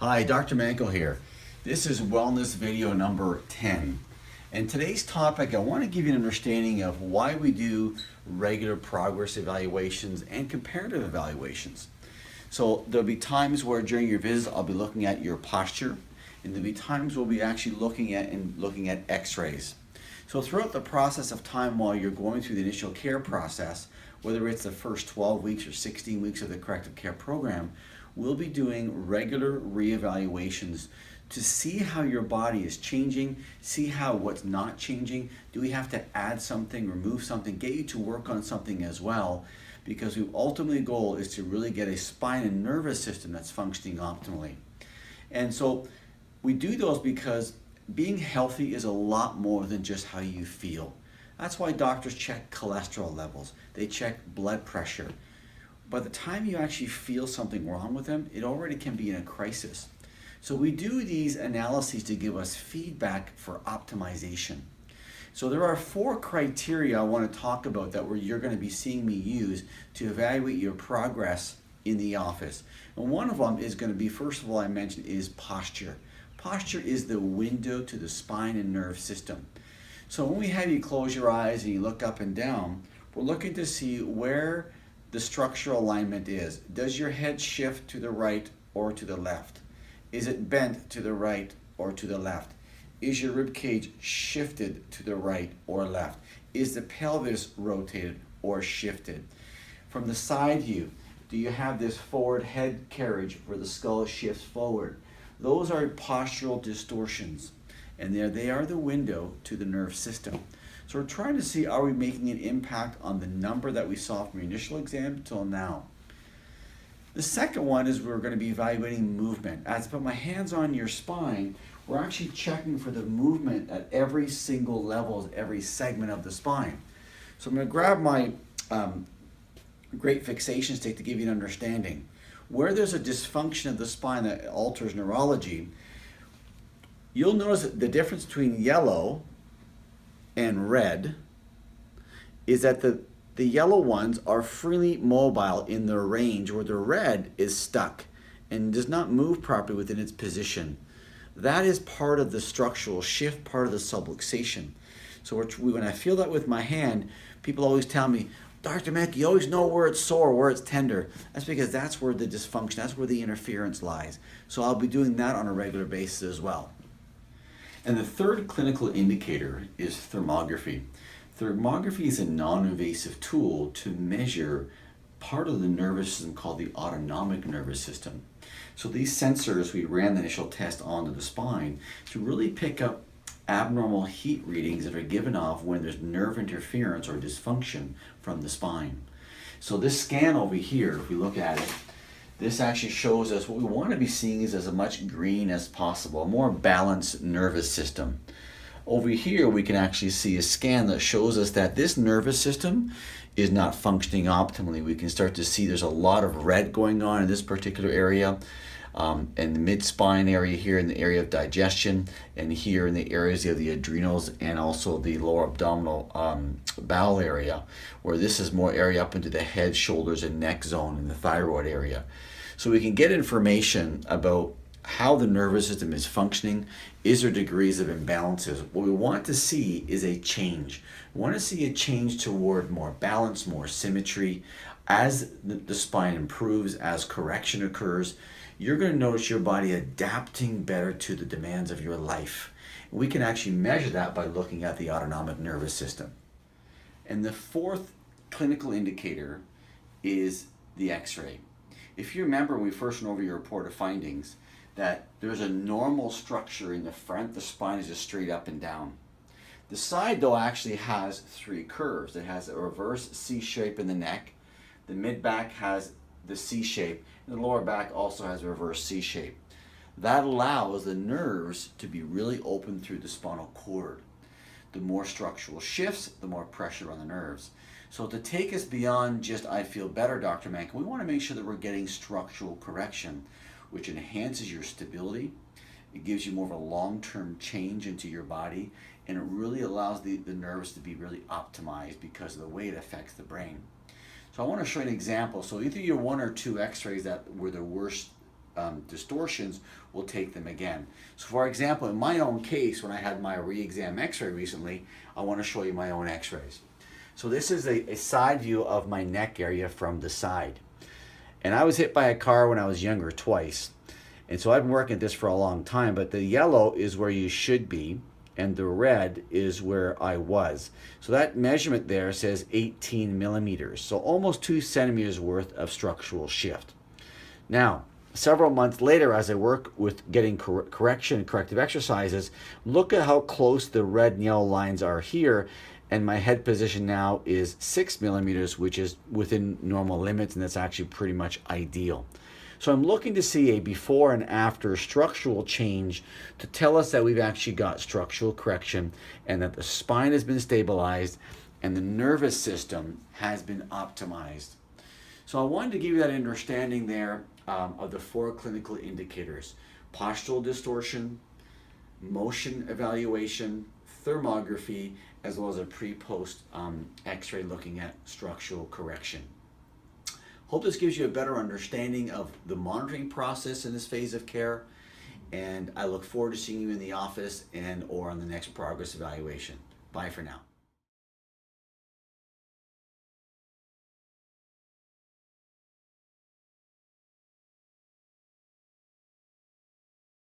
Hi, Dr. Mankel here. This is wellness video number 10. And today's topic, I want to give you an understanding of why we do regular progress evaluations and comparative evaluations. So there'll be times where during your visit I'll be looking at your posture, and there'll be times we'll be actually looking at x-rays. So throughout the process of time while you're going through the initial care process, whether it's the first 12 weeks or 16 weeks of the corrective care program, we'll be doing regular reevaluations to see how your body is changing, see how what's not changing. Do we have to add something, remove something, get you to work on something as well? Because the ultimate goal is to really get a spine and nervous system that's functioning optimally. And so we do those because being healthy is a lot more than just how you feel. That's why doctors check cholesterol levels, they check blood pressure. By the time you actually feel something wrong with them, it already can be in a crisis. So we do these analyses to give us feedback for optimization. So there are 4 criteria I want to talk about that you're going to be seeing me use to evaluate your progress in the office. And one of them is going to be, first of all, I mentioned, is posture. Posture is the window to the spine and nerve system. So when we have you close your eyes and you look up and down, we're looking to see where the structural alignment is. Does your head shift to the right or to the left? Is it bent to the right or to the left? Is your rib cage shifted to the right or left? Is the pelvis rotated or shifted? From the side view, do you have this forward head carriage where the skull shifts forward? Those are postural distortions, and they are the window to the nerve system. So we're trying to see, are we making an impact on the number that we saw from your initial exam till now? The second one is we're going to be evaluating movement. As I put my hands on your spine, we're actually checking for the movement at every single level, every segment of the spine. So I'm going to grab my great fixation stick to give you an understanding. Where there's a dysfunction of the spine that alters neurology, you'll notice that the difference between yellow and red is that the yellow ones are freely mobile in their range, where the red is stuck and does not move properly within its position. That is part of the structural shift, part of the subluxation. So when I feel that with my hand, people always tell me, Dr. Mack, you always know where it's sore, where it's tender. That's because that's where the dysfunction, that's where the interference lies. So I'll be doing that on a regular basis as well. And the third clinical indicator is thermography. Thermography is a non-invasive tool to measure part of the nervous system called the autonomic nervous system. So these sensors, we ran the initial test onto the spine to really pick up abnormal heat readings that are given off when there's nerve interference or dysfunction from the spine. So this scan over here, if we look at it, this actually shows us what we want to be seeing is as much green as possible, a more balanced nervous system. Over here, we can actually see a scan that shows us that this nervous system is not functioning optimally. We can start to see there's a lot of red going on in this particular area, in the mid-spine area here in the area of digestion, and here in the areas of the adrenals and also the lower abdominal bowel area, where this is more area up into the head, shoulders, and neck zone in the thyroid area. So we can get information about how the nervous system is functioning. Is there degrees of imbalances? What we want to see is a change. We want to see a change toward more balance, more symmetry. As the spine improves, as correction occurs, you're going to notice your body adapting better to the demands of your life. We can actually measure that by looking at the autonomic nervous system. And the fourth clinical indicator is the x-ray. If you remember when we first went over your report of findings, that there's a normal structure in the front, the spine is just straight up and down. The side though actually has 3 curves. It has a reverse C shape in the neck, the mid back has the C shape, and the lower back also has a reverse C shape. That allows the nerves to be really open through the spinal cord. The more structural shifts, the more pressure on the nerves. So to take us beyond just I feel better, Dr. Mankin, we want to make sure that we're getting structural correction, which enhances your stability. It gives you more of a long-term change into your body, and it really allows the nerves to be really optimized because of the way it affects the brain. So I want to show you an example. So either your 1 or 2 x-rays that were the worst distortions, we'll take them again. So for example, in my own case, when I had my re-exam x-ray recently, I want to show you my own x-rays. So this is a side view of my neck area from the side. And I was hit by a car when I was younger twice. And so I've been working at this for a long time, but the yellow is where you should be, and the red is where I was. So that measurement there says 18 millimeters, so almost 2 centimeters worth of structural shift. Now, several months later, as I work with getting correction and corrective exercises, look at how close the red and yellow lines are here, and my head position now is 6 millimeters, which is within normal limits, and that's actually pretty much ideal. So I'm looking to see a before and after structural change to tell us that we've actually got structural correction and that the spine has been stabilized and the nervous system has been optimized. So I wanted to give you that understanding there of the 4 clinical indicators: postural distortion, motion evaluation, thermography, as well as a pre-post x-ray looking at structural correction. Hope this gives you a better understanding of the monitoring process in this phase of care, and I look forward to seeing you in the office and or on the next progress evaluation. Bye for now.